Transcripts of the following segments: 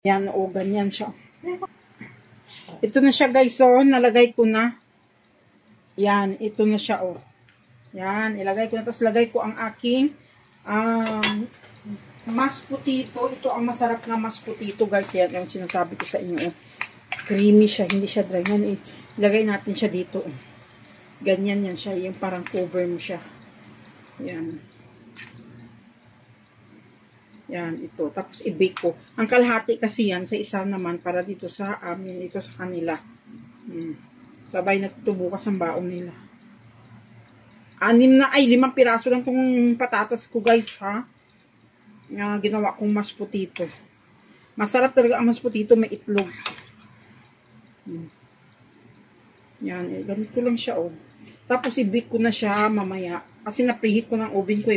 Yan, o, ganyan siya. Ito na siya, guys, so, nalagay ko na. Yan, ito na siya, o. Yan, ilagay ko na. Tapos, lagay ko ang aking, mashed potato. Ito ang masarap na mashed potato, guys. Yan, yung sinasabi ko sa inyo, o. Creamy siya, hindi siya dry. Yan, ilagay natin siya dito, o. Ganyan yan siya, yung parang cover mo siya. Yan. Yan, ito. Tapos, i-bake ko. Ang kalahati kasi yan, sa isa naman, para dito sa amin, ito sa kanila. Sabay na ito bukas ang baon nila. 5 piraso lang itong patatas ko, guys, ha? Ginawa kong mashed potato. Masarap talaga ang mashed potato, may itlog. Yan, ganito lang siya, oh. Tapos, i-bake ko na siya mamaya. Kasi na-preheat ko ng oven ko,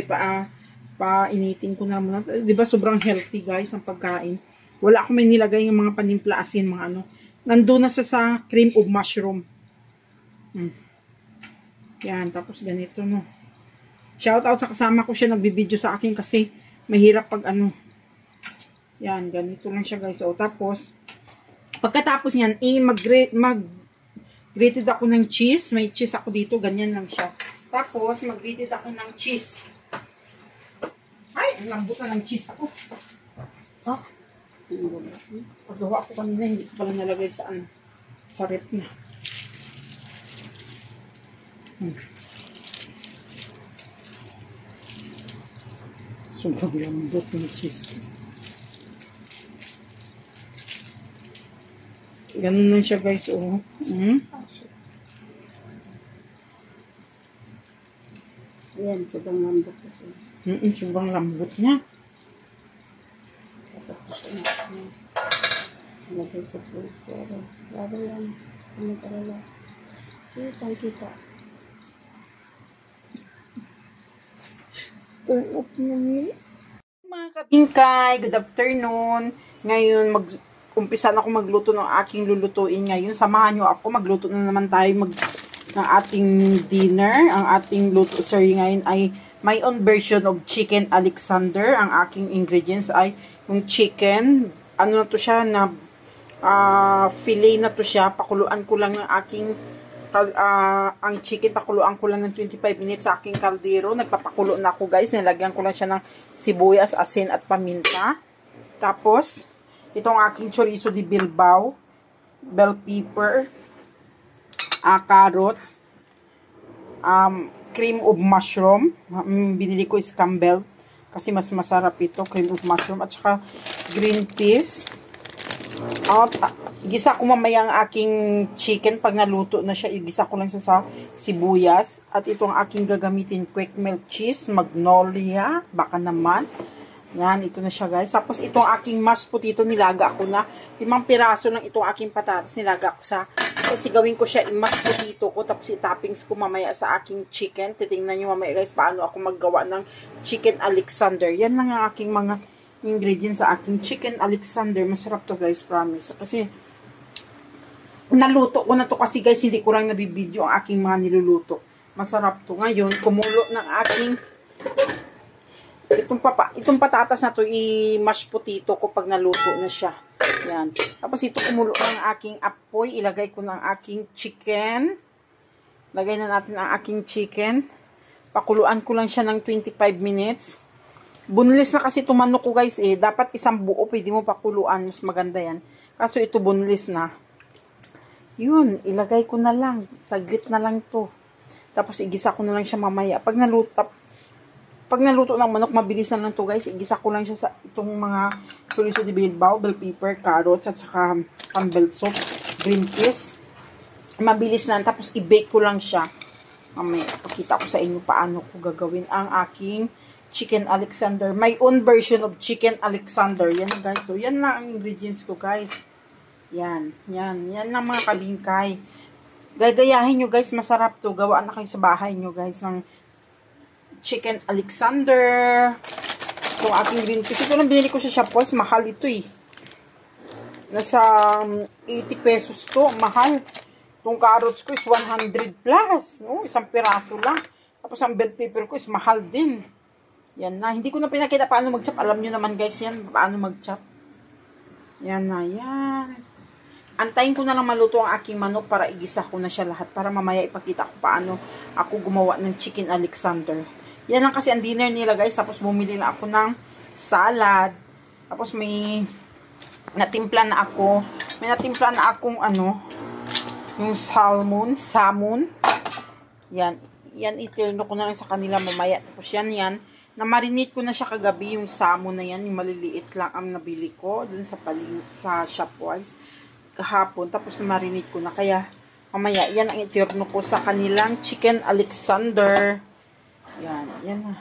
pa-initin ko na muna. Diba, sobrang healthy, guys, ang pagkain. Wala akong may nilagay ng mga panimpla asin, mga ano. Nandun na siya sa cream of mushroom. Yan, tapos ganito, no. Shout out sa kasama ko siya, nagbibideo sa akin kasi mahirap pag ano. Yan, ganito lang siya, guys. O, tapos, pagkatapos niyan, mag-grated ako ng cheese. May cheese ako dito, ganyan lang siya. Tapos, mag-grated ako ng cheese. Ay, ang lambot na ng cheese ako. Paggawa ko kanina, hindi ko pala nalagay sa ano. Sa rep na. Sobrang lambot ng cheese. Ganun lang siya, guys. Oh. Ayan, sobrang lambot kasi. Sobrang lambot niya. Tapos natin. Lagay sa freezer. Laro lang. Ano talaga. Kita. Turn off niya. Mga kabingkay, good afternoon. Ngayon, umpisa na ako magluto ng aking lulutuin ngayon. Samahan nyo ako. Magluto na naman tayo ng ating dinner. Ang ating luto, sir, ngayon ay my own version of chicken Alexander. Ang aking ingredients ay yung chicken. Ano na to siya? Fillet na to siya. Pakuluan ko lang ng aking ang chicken. Pakuluan ko lang ng 25 minutes sa aking kaldero. Nagpapakulo na ako, guys. Nilagyan ko lang siya ng sibuyas, asin at paminta. Tapos, itong aking chorizo de Bilbao, bell pepper, carrots, cream of mushroom. Binili ko is Campbell kasi mas masarap ito, cream of mushroom, at saka green peas. Gisa ko mamaya ang aking chicken pag naluto na siya. Igisa ko lang siya sa sibuyas. At itong aking gagamitin, quick melt cheese, magnolia, baka naman. Yan, ito na siya, guys. Tapos itong aking mashed potato, nilaga ko na. 5 piraso lang itong aking patatas, nilaga ko sa, kasi gawin ko siya mashed potato ko. Tapos itoppings ko mamaya sa aking chicken. Titingnan nyo mamaya, guys, paano ako maggawa ng chicken Alexander. Yan lang ang aking mga ingredients sa aking chicken Alexander. Masarap to, guys, promise. Kasi naluto ko na to kasi, guys, hindi ko lang nabibideo ang aking mga niluluto. Masarap to. Ngayon, kumulo ng aking itong patatas na to, i-mash potato ko pag naluto na siya. Yan. Tapos ito kumulo ng aking apoy. Ilagay ko ng aking chicken. Lagay na natin ang aking chicken. Pakuluan ko lang siya ng 25 minutes. Boneless na kasi tumanok ko, guys, eh. Dapat isang buo, pwede mo pakuluan. Mas maganda yan. Kaso ito boneless na. Yun, ilagay ko na lang. Saglit na lang to. Tapos igisa ko na lang siya mamaya. Pag naluto ng manok, mabilis na lang to, guys. Igisa ko lang siya sa itong mga chorizo de Bilbao, bell pepper, carrots, at saka Campbell soup, green peas. Mabilis na. Tapos i-bake ko lang siya. Mamaya, pakita ko sa inyo paano ko gagawin ang aking chicken Alexander. My own version of chicken Alexander. Yan, guys. So, yan na ang ingredients ko, guys. Yan. Yan na, mga kabingkay. Gagayahin nyo, guys. Masarap to. Gawaan na kayo sa bahay nyo, guys, ng chicken Alexander. Itong aking green peas. Ito lang binili ko sa Shopwise. Mahal ito, eh. Nasa 80 pesos to. Mahal. Itong carrots ko is 100 plus. No? Isang piraso lang. Tapos ang bell pepper ko is mahal din. Yan na. Hindi ko na pinakita paano mag-chop. Alam nyo naman, guys, yan. Paano mag-chop. Yan na, yan. Antayin ko na lang maluto ang aking manok para igisa ko na siya lahat. Para mamaya ipakita ko paano ako gumawa ng chicken Alexander. Yan lang kasi ang dinner nila guys. Tapos bumili na ako ng salad. Tapos may natimpla na ako. May natimpla na akong ano, yung salmon. Yan. Yan, itirno ko na lang sa kanila mamaya. Tapos yan. Na-marinate ko na siya kagabi, yung salmon na yan. Yung maliliit lang ang nabili ko. Dun sa Shopwise. Kahapon. Tapos na-marinate ko na. Kaya, mamaya, yan ang itirno ko sa kanilang chicken Alexander. Yan na.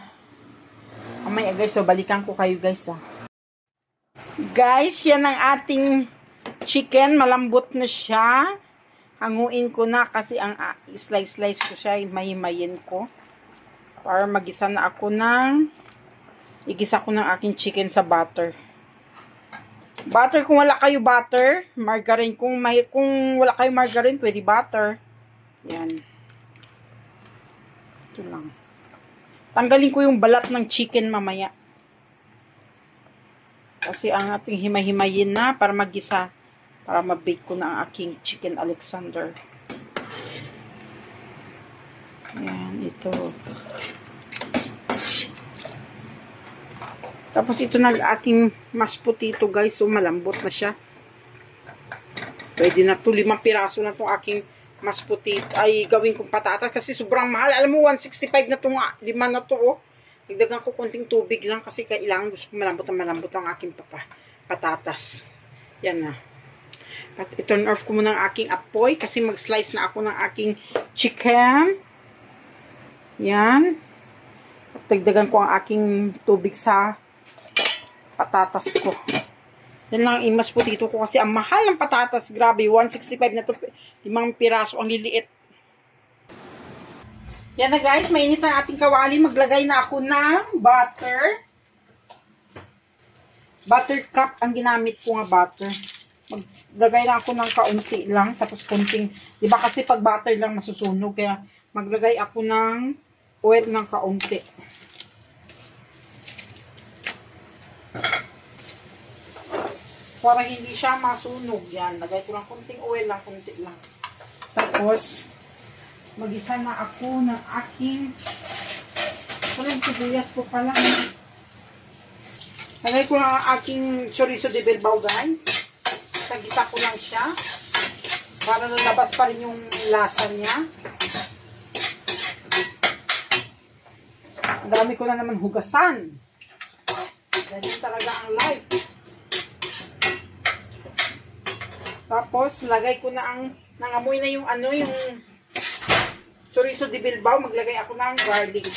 Mamaya guys, so balikan ko kayo guys Guys, yan ang ating chicken. Malambot na siya. Hanguin ko na kasi ang slice ko siya. Mahimayin ko. Para magisa na ako igisa ko ng aking chicken sa butter. Butter kung wala kayo butter. Margarine. Kung wala kayo margarine, pwede butter. Yan. Ito lang. Tanggalin ko yung balat ng chicken mamaya. Kasi ang ating himay-himayin na para magisa. Para mabake ko na ang aking chicken Alexander. Ayan, ito. Tapos ito na ating mashed potato guys. So malambot na siya. Pwede na ito. 5 piraso na itong aking mashed potato. Ay gawin kong patatas. Kasi sobrang mahal. Alam mo 165 na itong 5 na ito. Oh. Nagdagan ko konting tubig lang. Kasi kailangan gusto ko malambot ang aking patatas. Yan na. At i-turn off ko muna ang aking apoy. Kasi mag-slice na ako ng aking chicken. Yan. At dagdagan ko ang aking tubig sa patatas ko. Yan lang ang mashed potato ko kasi ang mahal ng patatas. Grabe, 165 na to. 5 piraso. Ang liliit. Yan na guys, mainit na ating kawali. Maglagay na ako ng butter. Butter cup ang ginamit ko nga butter. Maglagay na ako ng kaunti lang. Tapos konting, di ba kasi pag butter lang masusunog. Kaya maglagay ako ng oil ng kaunti. Para hindi siya masunog. Yan. Lagay ko lang konting oil lang. Konti lang. Tapos, mag-isa na ako ng aking sibuyas ko pala. Lagay ko lang ang aking chorizo de Bilbao guys. Tagisa ko lang siya. Para lalabas pa rin yung lasa niya. Ang dami ko na naman hugasan. Ganyan talaga ang life. Tapos, lagay ko na nangamoy na yung yung chorizo de Bilbao. Maglagay ako ng garlic.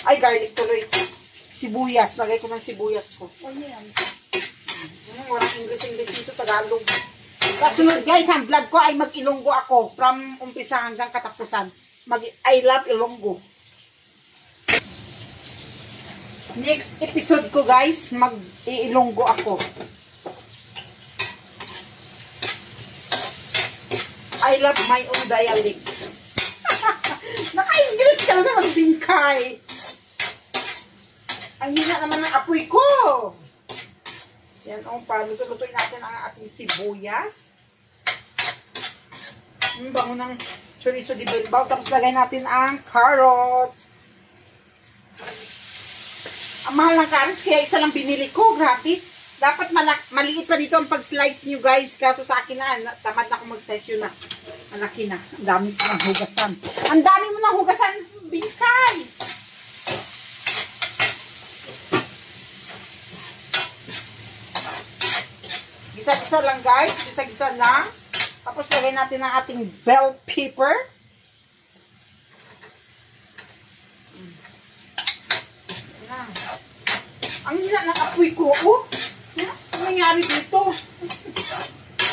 Ay, garlic tuloy. Sibuyas. Lagay ko ng sibuyas ko. Ayan. Walang English dito, Tagalog. Kasunod guys, ang vlog ko ay mag-Ilonggo ako. From umpisa hanggang katapusan. I love Ilonggo. Next episode ko guys, mag-Ilonggo ako. I love my own dialect. Naka-English ka naman, Bingkay. Ang hina naman ng apoy ko. Yan, lutuin natin ang ating sibuyas. Bango ng chorizo de Bilbao. Tapos lagay natin ang carrot. Ang mahal ng carrots, kaya isa lang binili ko. Grabe. Dapat maliit pa dito ang pag-slice nyo guys. Kaso sa akin na, tamad na akong mag-slice yun na. Malaki na. Ang dami ko ng hugasan. Ang dami mo ng hugasan, Bingkay! Gisa-gisa lang guys. Gisa-gisa lang. Tapos lagay natin ang ating bell pepper. Ang hina ng apoy ko. Oh! Ano nangyari dito?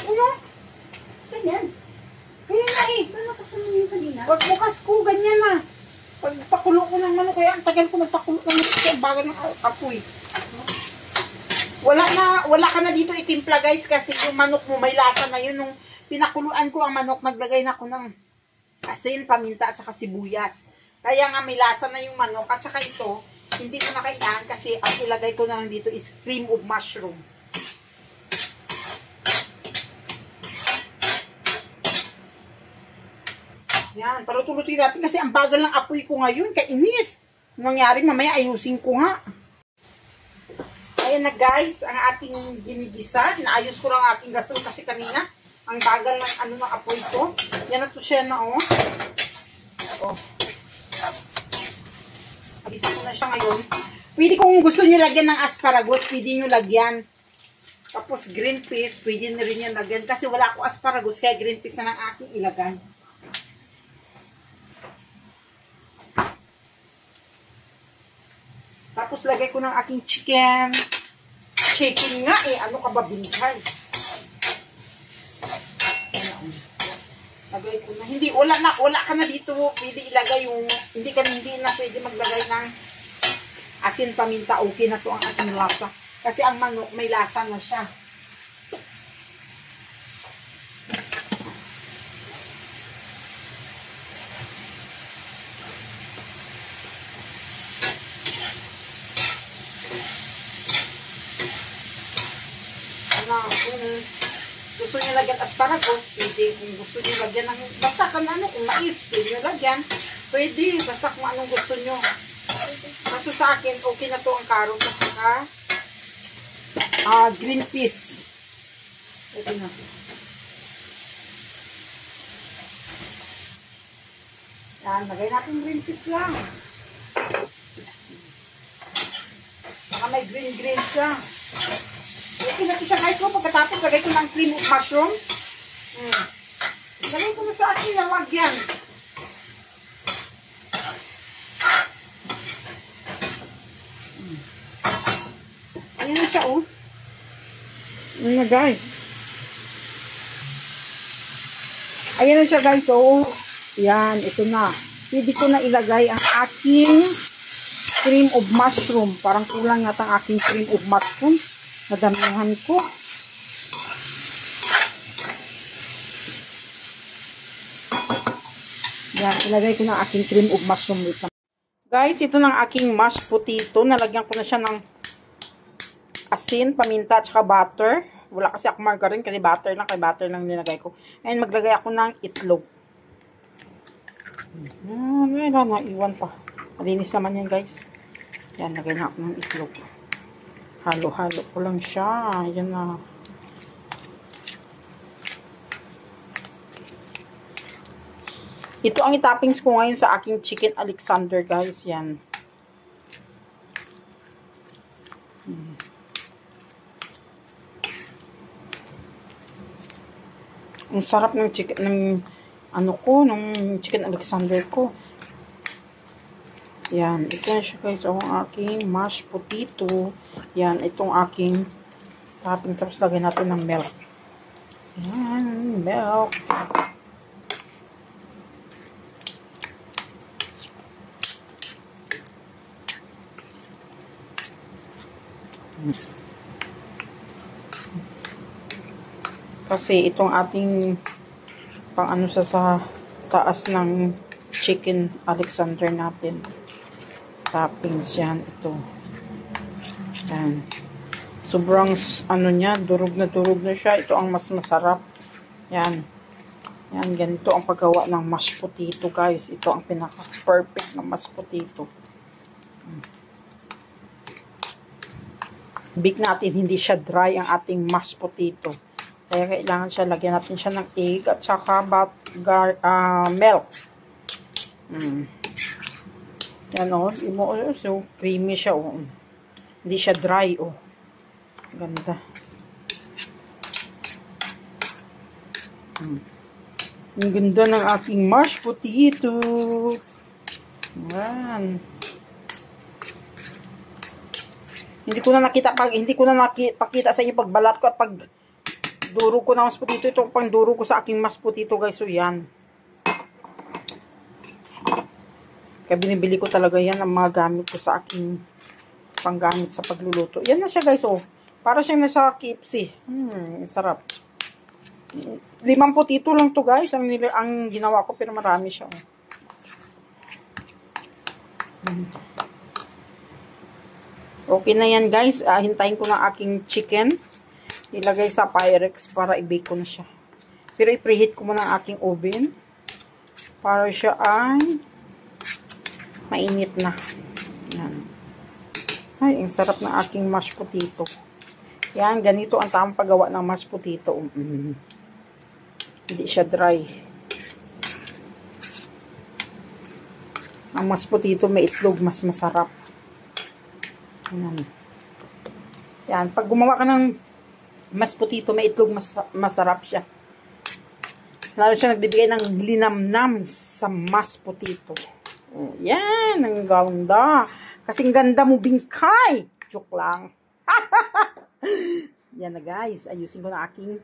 Ano? Ganyan. Kaya nga eh. Paano ka yung kanina? Pagbukas ko, ganyan na. Pagpakulo ko ng manok, kaya ang tagal ko magpakulo ng manok sa baga ng apoy. Wala ka na dito itimpla guys kasi yung manok mo may lasa na yun. Nung pinakuluan ko ang manok, naglagay na ako ng asin, paminta at saka sibuyas. Kaya nga may lasa na yung manok at saka ito, hindi ko na kailangan kasi ang ilagay ko na lang dito is cream of mushroom. Yan, paluto-lutuin natin kasi ang bagal ng apoy ko ngayon, kainis. Nangyari, mamaya ayusin ko nga. Ayan na guys, ang ating ginigisa. Naayos ko lang aking gasol kasi kanina. Ang bagal ng ng apoy ko. Yan na to siya na oh. Oh. Agisa ko na siya ngayon. Pwede kung gusto nyo lagyan ng asparagus, pwede nyo lagyan. Tapos green peas, pwede na rin yan lagyan. Kasi wala ako asparagus, kaya green peas na lang aking ilagay. Tapos lagay ko ng aking chicken. Chicken nga eh. Ano ka ba bintay? Lagay ko na. Hindi, wala ka na dito. Pwede ilagay yung, hindi na pwede maglagay ng asin, paminta. Okay na to ang ating lasa. Kasi ang manok may lasa na siya. Kung gusto nyo lagyan asparagus, pwede. Kung gusto nyo lagyan ng, basta kung mais, pwede nyo lagyan. Pwede, basta kung anong gusto nyo. Kaso sa akin, okay na to ang carrot at saka green peas. Okay na. Yan, lagay natin green peas lang. Saka may green siya. Okay na ito siya guys. Pagkatapos, lagay ko ng cream of mushroom. Lagay ko na sa akin na lagyan. Ayan na siya oh. Ayan na guys. Ayan na siya guys oh. Yan, ito na. Pwede ko na ilagay ang aking cream of mushroom. Parang kulang yata ang aking cream of mushroom. Nadamihan ko. Yan, ilagay ko na aking cream of mushroom. Guys, ito ng aking mashed potato. Nalagyan ko na siya ng asin, paminta, at saka butter. Wala kasi ako margarine kasi butter lang. Kaya butter lang nilagay ko. And maglagay ako ng itlog. Wala na, iwan pa. Malinis naman yan guys. Yan, lagay na ako ng itlog. Halo-halo ko lang siya. Ayan na. Ito ang itoppings ko ngayon sa aking chicken Alexander, guys. Yan. Ang sarap ng chicken, ng chicken Alexander ko. Yan, ito na siya guys, ang aking mashed potato. Yan, itong aking topping. Tapos lagyan natin ng milk. Yan, milk. Kasi itong ating pang ano sa taas ng chicken Alexander natin. Toppings yan, ito. Yan. Sobrang, ano niya, durog na siya. Ito ang mas masarap. Yan. Yan, ganito ang paggawa ng mashed potato, guys. Ito ang pinaka-perfect na mashed potato. Big natin, hindi siya dry ang ating mashed potato. Kaya kailangan siya, lagyan natin siya ng egg at saka milk. Yan o, so creamy siya o. Hindi siya dry o. Ganda. Ang ganda ng aking mashed potato. Yan. Hindi ko na nakita sa inyo pagbalat ko at pag duro ko ng mashed potato. Ito ang pang duro ko sa aking mashed potato, guys. So yan. Kaya binibili ko talaga yan ang mga gamit ko sa aking panggamit sa pagluluto. Yan na siya guys, oh. Para siyang nasa KFC. Sarap. 5 potato lang to guys, ang ginawa ko, pero marami siya, oh. Okay na yan guys. Hintayin ko na aking chicken. Ilagay sa Pyrex para i-bake ko na siya. Pero i-preheat ko muna ang aking oven. Para siya ay mainit na. Yan. Ay, ang sarap ng aking mashed potato. Yan, ganito ang tamang paggawa ng mashed potato. Hindi siya dry. Ang mashed potato may itlog, mas masarap. Yan. Yan, pag gumawa ka ng mashed potato, may itlog, masarap siya. Lalo siya nagbibigay ng linamnam sa mashed potato. Oh, yan, ang ganda. Kasing ganda mo, bingkay. Joke lang. Yan na guys, ayusin ko na aking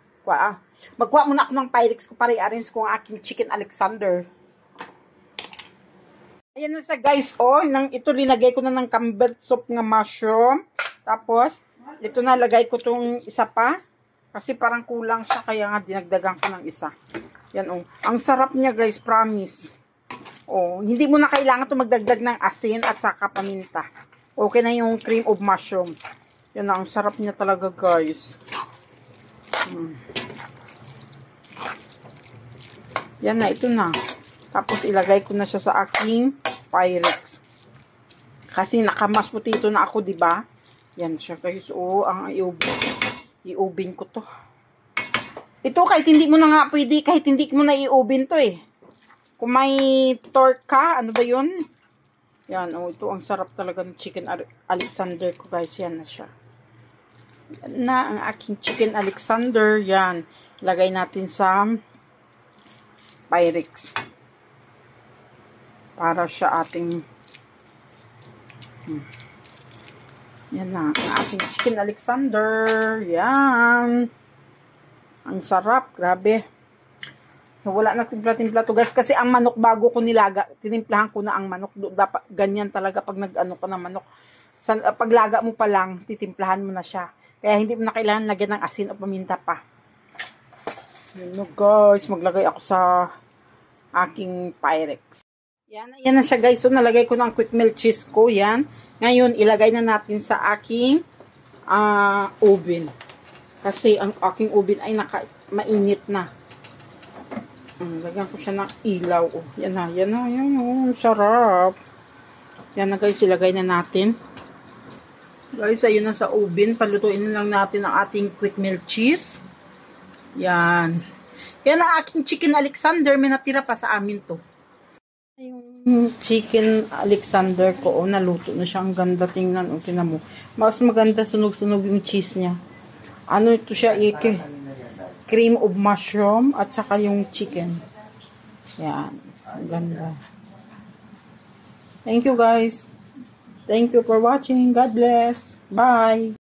magkuha muna ako ng Pyrex ko para i-arrange ko ang aking chicken Alexander. Ayan na sa guys, ito linagay ko na ng Campbell soup nga mushroom. Tapos, ito na lagay ko tong isa pa. Kasi parang kulang siya, kaya nga dinagdagan ko ng isa. Yan ang sarap niya guys, promise. Hindi mo na kailangan ito magdagdag ng asin at saka paminta. Okay na yung cream of mushroom. Yan ang sarap niya talaga guys. Yan na, ito na. Tapos ilagay ko na siya sa aking Pyrex. Kasi naka-mashed potato na ako, 'di ba? Yan siya guys. Ang i-oven ko to. Ito kahit hindi mo na nga pwede, kahit hindi mo na i-oven to Kung may torque ka, ano ba 'yun? Yan, ito ang sarap talaga ng chicken Alexander ko guys. Yan na siya. Yan na ang aking chicken Alexander. Yan. Lagay natin sa Pyrex. Para siya ating yan na, ang ating chicken Alexander. Yan. Ang sarap, grabe. Wala na timpla-timpla to guys. Kasi ang manok bago ko nilaga, tinimplahan ko na ang manok. Dapat ganyan talaga pag nag-ano ka ng manok. Paglaga mo pa lang, titimplahan mo na siya. Kaya hindi mo na kailangan lagyan ng asin o paminta pa. Yun guys, maglagay ako sa aking Pyrex. Yan na siya guys. So, nalagay ko na ang quick melt cheese ko. Yan. Ngayon, ilagay na natin sa aking oven. Kasi ang aking oven ay mainit na. Lagyan ko siya ng ilaw. Yan na. Sarap. Yan na guys, ilagay na natin. Guys, ayun na sa oven. Palutuin na lang natin ang ating quick melt cheese. Yan. Yan ang aking chicken Alexander. May natira pa sa amin to. Yung chicken Alexander ko, naluto na siya. Ang ganda tingnan. Tingnan mo. Mas maganda sunog-sunog yung cheese niya. Ano ito siya? Cream of mushroom at saka yung chicken. Yan. Ang ganda. Thank you guys. Thank you for watching. God bless. Bye.